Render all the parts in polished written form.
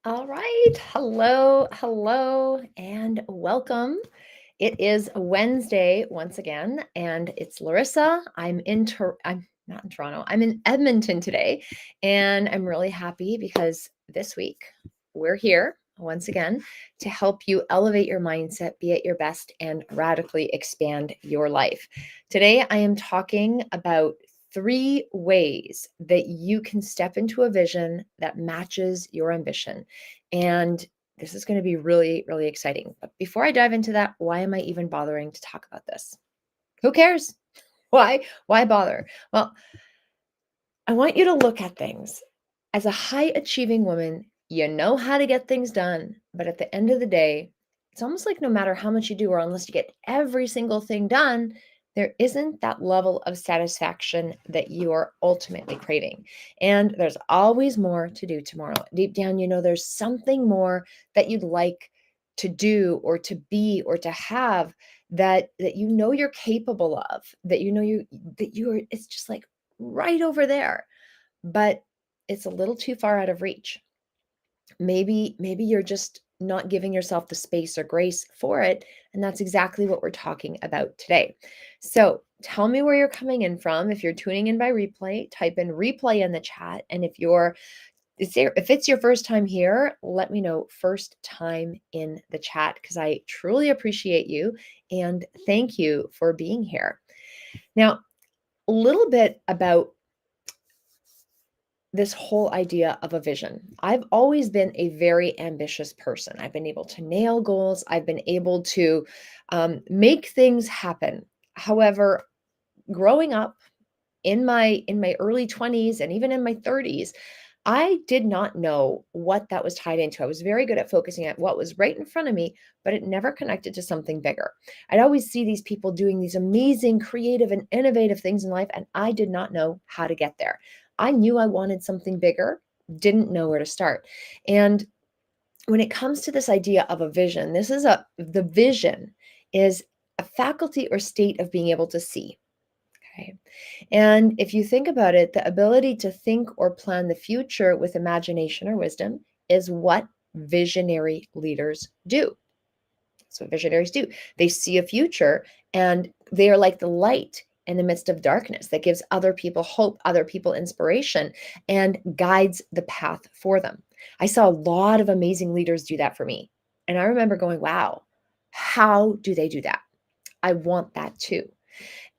All right. Hello, and welcome. It is Wednesday once again, and it's Larissa. I'm not in Toronto. I'm in Edmonton today, and I'm really happy because this week we're here once again to help you elevate your mindset, be at your best, and radically expand your life. Today, I am talking about 3 ways that you can step into a vision that matches your ambition. And this is going to be really, really exciting. But before I dive into that, why am I even bothering to talk about this? Who cares? Why bother? Well, I want you to look at things as a high achieving woman. You know how to get things done, but at the end of the day, it's almost like no matter how much you do, or unless you get every single thing done, there isn't that level of satisfaction that you are ultimately craving. And there's always more to do tomorrow. Deep down, you know, there's something more that you'd like to do or to be or to have that you know you're capable of, that you know you are, it's just like right over there, but it's a little too far out of reach. Maybe you're just not giving yourself the space or grace for it, and that's exactly what we're talking about today. So, tell me where you're coming in from. If you're tuning in by replay, type in replay in the chat, and if it's your first time here, let me know first time in the chat because I truly appreciate you and thank you for being here. Now, a little bit about this whole idea of a vision. I've always been a very ambitious person. I've been able to nail goals. I've been able to make things happen. However, growing up in my early 20s and even in my 30s, I did not know what that was tied into. I was very good at focusing at what was right in front of me, but it never connected to something bigger. I'd always see these people doing these amazing, creative, and innovative things in life, and I did not know how to get there. I knew I wanted something bigger, didn't know where to start. And when it comes to this idea of a vision, the vision is a faculty or state of being able to see. Okay. And if you think about it, the ability to think or plan the future with imagination or wisdom is what visionary leaders do. That's what visionaries do. They see a future and they are like the light in the midst of darkness that gives other people hope, other people inspiration, and guides the path for them. I saw a lot of amazing leaders do that for me. And I remember going, wow, how do they do that? I want that too.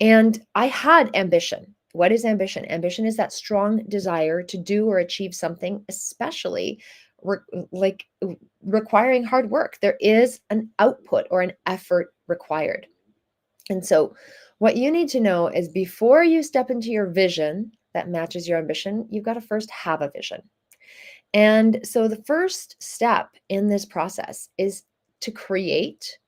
And I had ambition. What is ambition? Ambition is that strong desire to do or achieve something, especially re- like requiring hard work. There is an output or an effort required. And so, what you need to know is before you step into your vision that matches your ambition, you've got to first have a vision. And so, the first step in this process is to create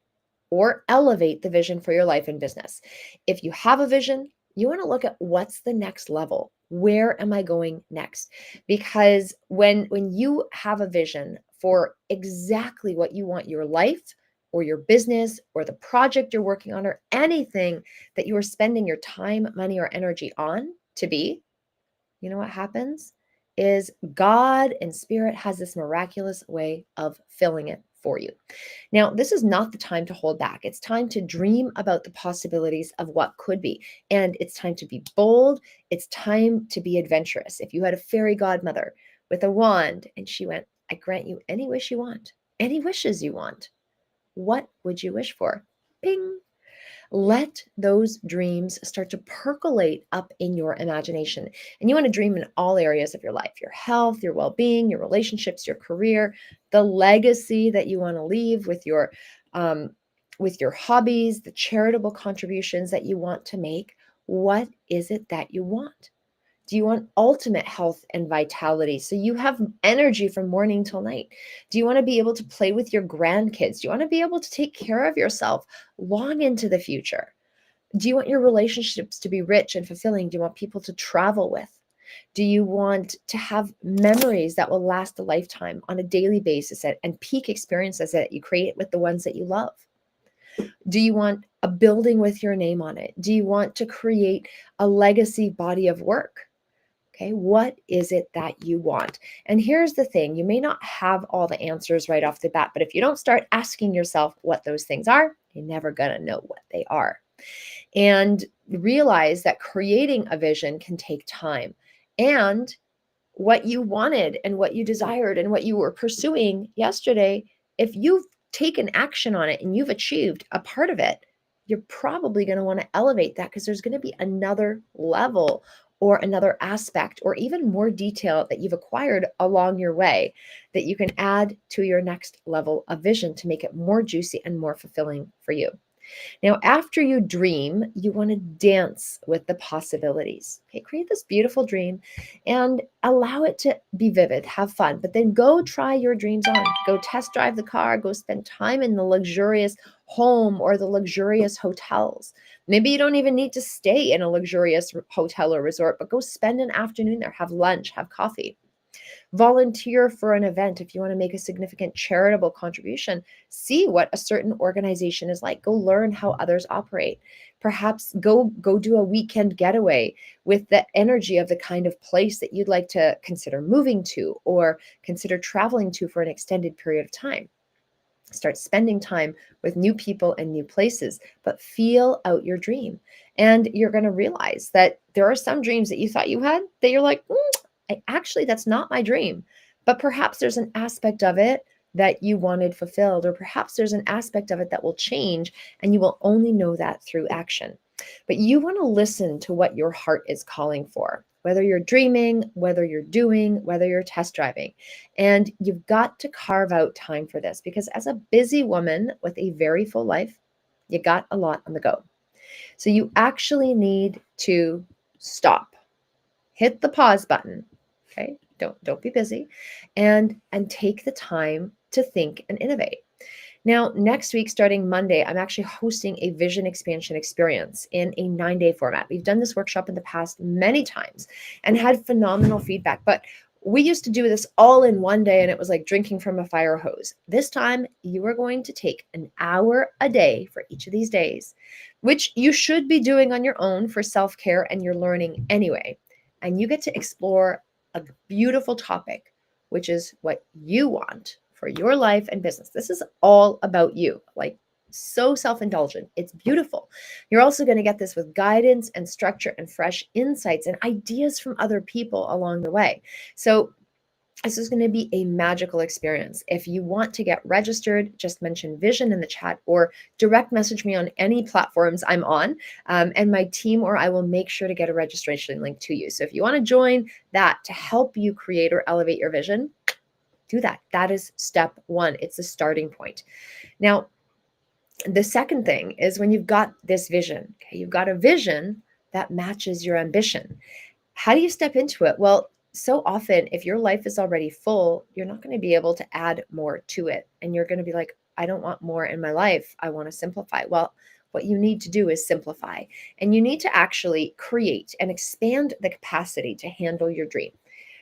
or elevate the vision for your life and business. If you have a vision, you want to look at what's the next level. Where am I going next? Because when you have a vision for exactly what you want your life or your business or the project you're working on or anything that you are spending your time, money or energy on to be, you know what happens is God and spirit has this miraculous way of filling it for you. Now, this is not the time to hold back. It's time to dream about the possibilities of what could be. And it's time to be bold. It's time to be adventurous. If you had a fairy godmother with a wand and she went, I grant you any wish you want, any wishes you want, what would you wish for? Bing. Let those dreams start to percolate up in your imagination. And you want to dream in all areas of your life, your health, your well being, your relationships, your career, the legacy that you want to leave um, with your hobbies, the charitable contributions that you want to make. What is it that you want? Do you want ultimate health and vitality so you have energy from morning till night? Do you want to be able to play with your grandkids? Do you want to be able to take care of yourself long into the future? Do you want your relationships to be rich and fulfilling? Do you want people to travel with? Do you want to have memories that will last a lifetime on a daily basis and peak experiences that you create with the ones that you love? Do you want a building with your name on it? Do you want to create a legacy body of work? Okay, what is it that you want? And here's the thing, you may not have all the answers right off the bat, but if you don't start asking yourself what those things are, you're never going to know what they are. And realize that creating a vision can take time. And what you wanted and what you desired and what you were pursuing yesterday, if you've taken action on it and you've achieved a part of it, you're probably going to want to elevate that because there's going to be another level or another aspect or even more detail that you've acquired along your way that you can add to your next level of vision to make it more juicy and more fulfilling for you. Now, after you dream, you want to dance with the possibilities. Okay, create this beautiful dream and allow it to be vivid, have fun, but then go try your dreams on. Go test drive the car, go spend time in the luxurious home or the luxurious hotels. Maybe you don't even need to stay in a luxurious hotel or resort, but go spend an afternoon there, have lunch, have coffee. Volunteer for an event if you want to make a significant charitable contribution. See what a certain organization is like. Go learn how others operate. Perhaps go do a weekend getaway with the energy of the kind of place that you'd like to consider moving to or consider traveling to for an extended period of time. Start spending time with new people and new places, but feel out your dream. And you're going to realize that there are some dreams that you thought you had that you're like, actually, that's not my dream. But perhaps there's an aspect of it that you wanted fulfilled, or perhaps there's an aspect of it that will change, and you will only know that through action. But you want to listen to what your heart is calling for, whether you're dreaming, whether you're doing, whether you're test driving. And you've got to carve out time for this because as a busy woman with a very full life, you got a lot on the go. So you actually need to stop, hit the pause button. Okay, don't be busy, and take the time to think and innovate. Now, next week, starting Monday, I'm actually hosting a vision expansion experience in a 9-day format. We've done this workshop in the past many times and had phenomenal feedback, but we used to do this all in one day and it was like drinking from a fire hose. This time, you are going to take an hour a day for each of these days, which you should be doing on your own for self-care and your learning anyway. And you get to explore a beautiful topic, which is what you want for your life and business. This is all about you, like so self-indulgent. It's beautiful. You're also going to get this with guidance and structure and fresh insights and ideas from other people along the way. So this is going to be a magical experience. If you want to get registered, just mention vision in the chat or direct message me on any platforms I'm on, and my team or I will make sure to get a registration link to you. So if you want to join that to help you create or elevate your vision, do that. That is step one. It's the starting point. Now, the second thing is when you've got this vision, okay, you've got a vision that matches your ambition. How do you step into it? Well, so often, if your life is already full, you're not going to be able to add more to it. And you're going to be like, I don't want more in my life. I want to simplify. Well, what you need to do is simplify. And you need to actually create and expand the capacity to handle your dream.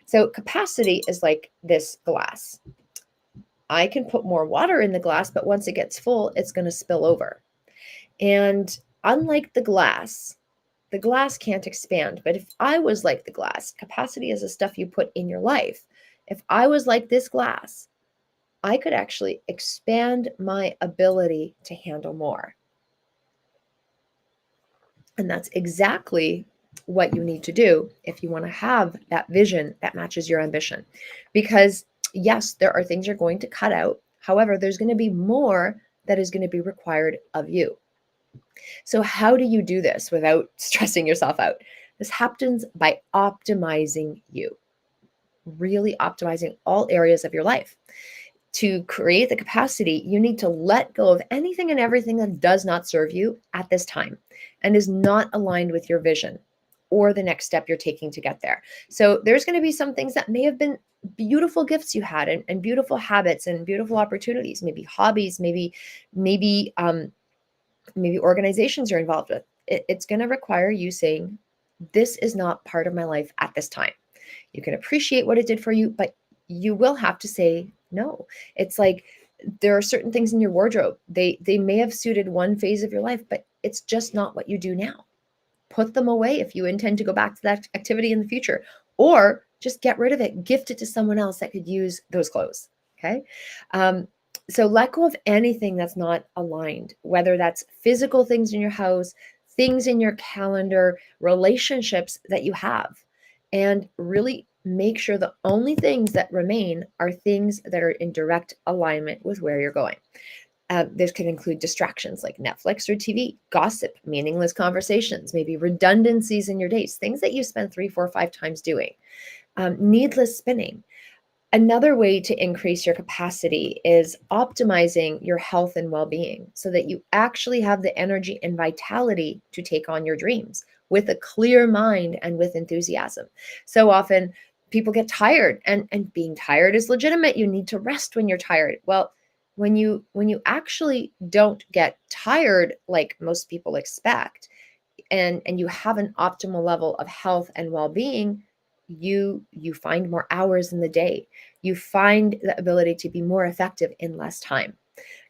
So capacity is like this glass. I can put more water in the glass, but once it gets full, it's going to spill over. And unlike the glass can't expand. But if I was like the glass, capacity is the stuff you put in your life. If I was like this glass, I could actually expand my ability to handle more. And that's exactly what you need to do if you want to have that vision that matches your ambition. Because yes, there are things you're going to cut out. However, there's going to be more that is going to be required of you. So how do you do this without stressing yourself out? This happens by optimizing you, really optimizing all areas of your life. To create the capacity, you need to let go of anything and everything that does not serve you at this time and is not aligned with your vision or the next step you're taking to get there. So there's going to be some things that may have been beautiful gifts you had and beautiful habits and beautiful opportunities, maybe hobbies, maybe organizations you're involved with. It's going to require you saying, this is not part of my life at this time. You can appreciate what it did for you, but you will have to say no. It's like there are certain things in your wardrobe. They may have suited one phase of your life, but it's just not what you do now. Put them away if you intend to go back to that activity in the future, or just get rid of it, gift it to someone else that could use those clothes. Okay. Um, so let go of anything that's not aligned, whether that's physical things in your house, things in your calendar, relationships that you have, and really make sure the only things that remain are things that are in direct alignment with where you're going. This can include distractions like Netflix or TV, gossip, meaningless conversations, maybe redundancies in your days, things that you spend 3, 4, 5 times doing, needless spinning. Another way to increase your capacity is optimizing your health and well being so that you actually have the energy and vitality to take on your dreams with a clear mind and with enthusiasm. So often people get tired, and being tired is legitimate. You need to rest when you're tired. Well, when you actually don't get tired like most people expect, and you have an optimal level of health and well-being, you find more hours in the day. You find the ability to be more effective in less time.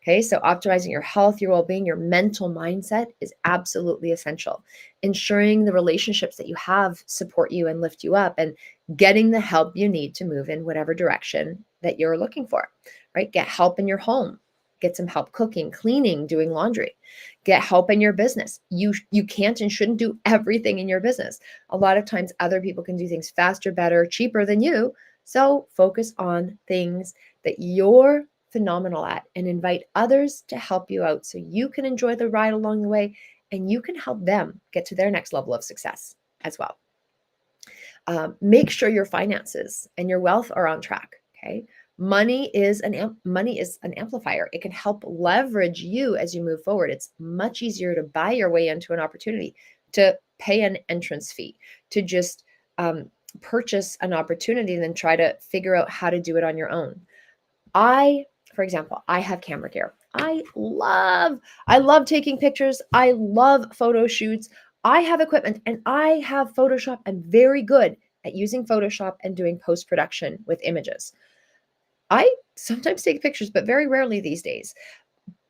Okay, so optimizing your health, your well being, your mental mindset is absolutely essential. Ensuring the relationships that you have support you and lift you up, and getting the help you need to move in whatever direction that you're looking for, right? Get help in your home, get some help cooking, cleaning, doing laundry, get help in your business. You can't and shouldn't do everything in your business. A lot of times other people can do things faster, better, cheaper than you. So focus on things that you're phenomenal at and invite others to help you out so you can enjoy the ride along the way and you can help them get to their next level of success as well. Make sure your finances and your wealth are on track. Okay. Money is an amplifier. It can help leverage you as you move forward. It's much easier to buy your way into an opportunity, to pay an entrance fee, to just purchase an opportunity than try to figure out how to do it on your own. For example, I have camera gear. I love taking pictures. I love photo shoots. I have equipment and I have Photoshop. I'm very good at using Photoshop and doing post production with images. I sometimes take pictures, but very rarely these days.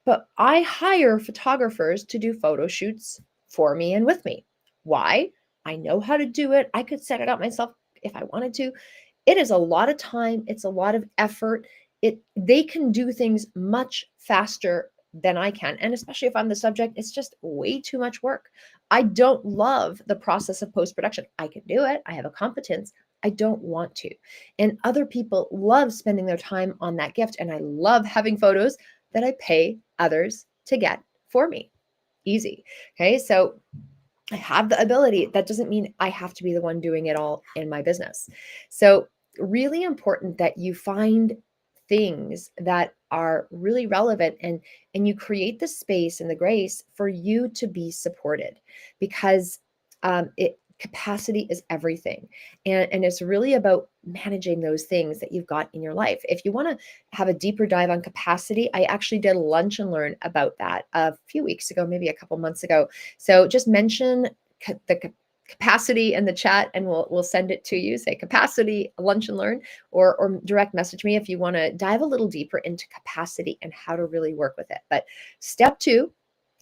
But I hire photographers to do photo shoots for me and with me. Why? I know how to do it. I could set it up myself if I wanted to. It is a lot of time, it's a lot of effort. They can do things much faster than I can. And especially if I'm the subject, it's just way too much work. I don't love the process of post-production. I can do it. I have a competence. I don't want to. And other people love spending their time on that gift. And I love having photos that I pay others to get for me. Easy. Okay. So I have the ability. That doesn't mean I have to be the one doing it all in my business. So, really important that you find things that are really relevant, and you create the space and the grace for you to be supported, because it capacity is everything, and it's really about managing those things that you've got in your life. If you want to have a deeper dive on capacity, I actually did a lunch and learn about that a few weeks ago, maybe a couple months ago. So just mention the capacity in the chat and we'll send it to you. Say capacity lunch and learn, or direct message me if you want to dive a little deeper into capacity and how to really work with it. But step 2,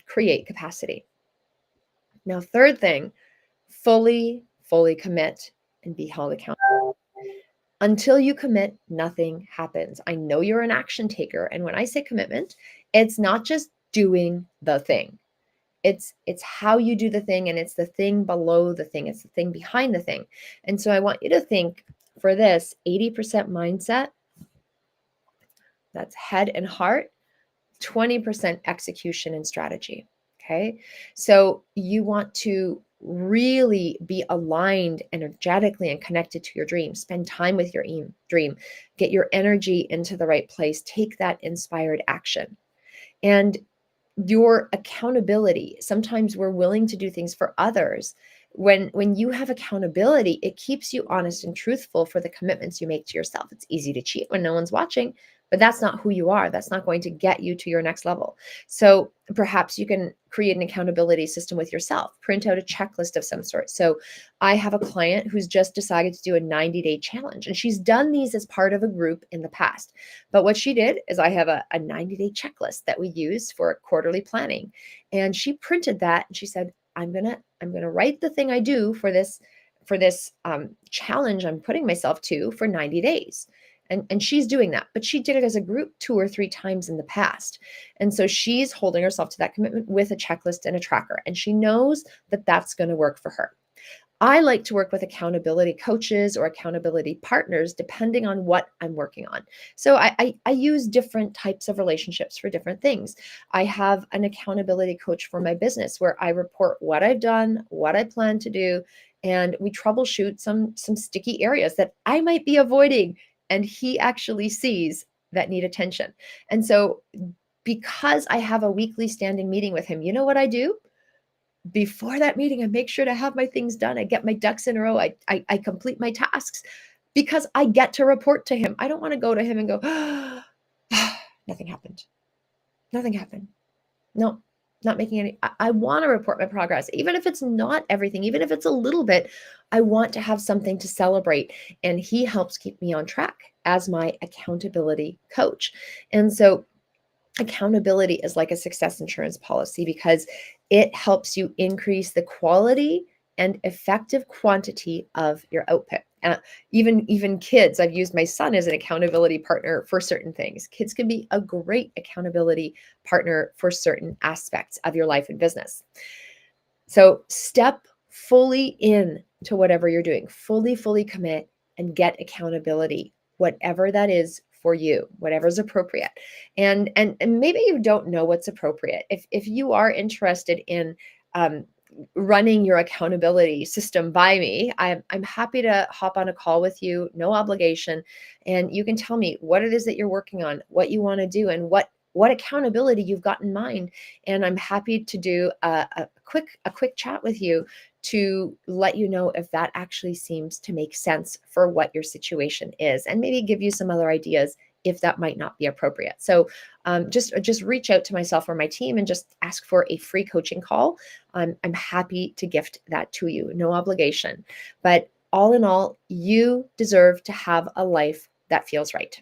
create capacity. Now, third thing, fully commit and be held accountable. Until you commit, nothing happens. I know you're an action taker, and when I say commitment, it's not just doing the thing. It's how you do the thing, and it's the thing below the thing. It's the thing behind the thing. And so I want you to think for this 80% mindset, that's head and heart, 20% execution and strategy. Okay. So you want to really be aligned energetically and connected to your dream. Spend time with your dream. Get your energy into the right place. Take that inspired action. And your accountability. Sometimes we're willing to do things for others. When you have accountability, it keeps you honest and truthful for the commitments you make to yourself. It's easy to cheat when no one's watching, but that's not who you are. That's not going to get you to your next level. So perhaps you can create an accountability system with yourself. Print out a checklist of some sort. So I have a client who's just decided to do a 90-day challenge, and she's done these as part of a group in the past. But what she did is I have a 90-day checklist that we use for quarterly planning. And she printed that and she said, I'm gonna write the thing I do for this challenge I'm putting myself to for 90 days. And she's doing that, but she did it as a group 2 or 3 times in the past. And so she's holding herself to that commitment with a checklist and a tracker, and she knows that that's going to work for her. I like to work with accountability coaches or accountability partners, depending on what I'm working on. So I use different types of relationships for different things. I have an accountability coach for my business where I report what I've done, what I plan to do, and we troubleshoot some sticky areas that I might be avoiding, and he actually sees that need attention. And so because I have a weekly standing meeting with him, you know what I do? Before that meeting, I make sure to have my things done. I get my ducks in a row. I complete my tasks because I get to report to him. I don't want to go to him and go, nothing happened. Nothing happened. No, not making any. I want to report my progress, even if it's not everything, even if it's a little bit. I want to have something to celebrate. And he helps keep me on track as my accountability coach. And so accountability is like a success insurance policy because it helps you increase the quality and effective quantity of your output. Even kids, I've used my son as an accountability partner for certain things. Kids can be a great accountability partner for certain aspects of your life and business. So step fully in to whatever you're doing, fully commit and get accountability, whatever that is for you, whatever's appropriate. And maybe you don't know what's appropriate. If you are interested in running your accountability system by me, I'm happy to hop on a call with you, no obligation, and you can tell me what it is that you're working on, what you want to do, and what accountability you've got in mind. And I'm happy to do a quick chat with you to let you know if that actually seems to make sense for what your situation is, and maybe give you some other ideas if that might not be appropriate. So just reach out to myself or my team and just ask for a free coaching call. I'm happy to gift that to you, no obligation. But all in all, you deserve to have a life that feels right.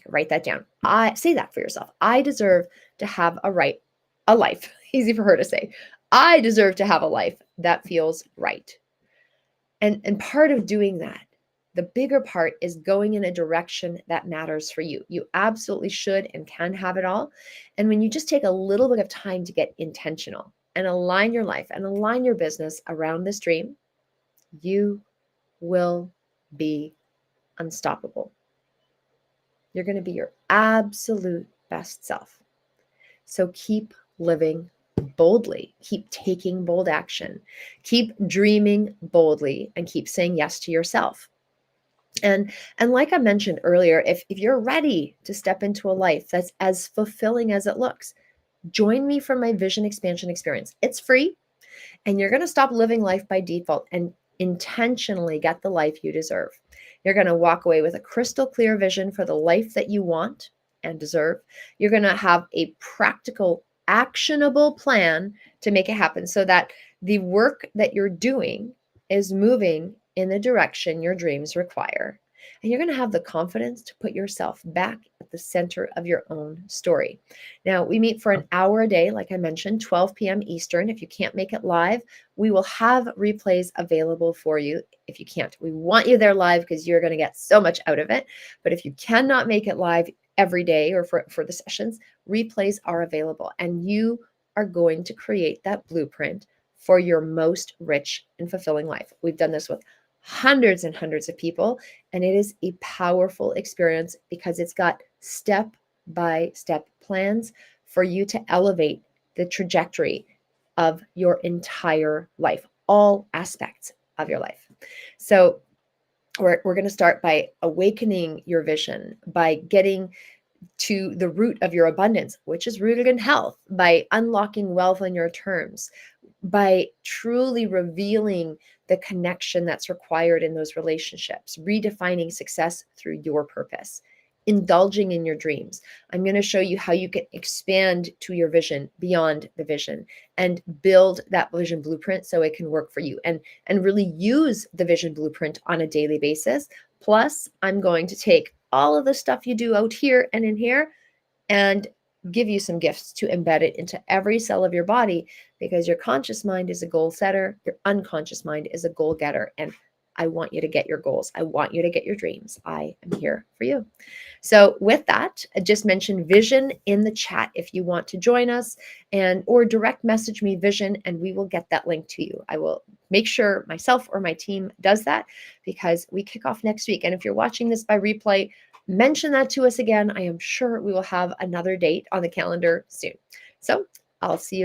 Write that down. I say that for yourself. I deserve to have a life. Easy for her to say. I deserve to have a life that feels right. And part of doing that, the bigger part, is going in a direction that matters for you. You absolutely should and can have it all. And when you just take a little bit of time to get intentional and align your life and align your business around this dream, you will be unstoppable. You're going to be your absolute best self. So keep living boldly, keep taking bold action, keep dreaming boldly, and keep saying yes to yourself. And like I mentioned earlier, if you're ready to step into a life that's as fulfilling as it looks, join me for my vision expansion experience. It's free, and you're going to stop living life by default and intentionally get the life you deserve. You're going to walk away with a crystal clear vision for the life that you want and deserve. You're going to have a practical, actionable plan to make it happen so that the work that you're doing is moving in the direction your dreams require. And you're going to have the confidence to put yourself back at the center of your own story. Now, we meet for an hour a day, like I mentioned, 12 p.m. Eastern. If you can't make it live, we will have replays available for you. If you can't, we want you there live because you're going to get so much out of it. But if you cannot make it live every day or for the sessions, replays are available. And you are going to create that blueprint for your most rich and fulfilling life. We've done this with hundreds and hundreds of people, and it is a powerful experience because it's got step-by-step plans for you to elevate the trajectory of your entire life, all aspects of your life. So we're going to start by awakening your vision, by getting to the root of your abundance, which is rooted in health, by unlocking wealth on your terms, by truly revealing the connection that's required in those relationships, redefining success through your purpose, indulging in your dreams. I'm going to show you how you can expand to your vision beyond the vision and build that vision blueprint so it can work for you, and really use the vision blueprint on a daily basis. Plus, I'm going to take all of the stuff you do out here and in here and give you some gifts to embed it into every cell of your body, because your conscious mind is a goal setter, your unconscious mind is a goal getter. And I want you to get your goals. I want you to get your dreams. I am here for you. So with that, I just mentioned vision in the chat if you want to join us, and or direct message me vision and we will get that link to you. I will make sure myself or my team does that, because we kick off next week. And if you're watching this by replay, mention that to us again. I am sure we will have another date on the calendar soon. So I'll see you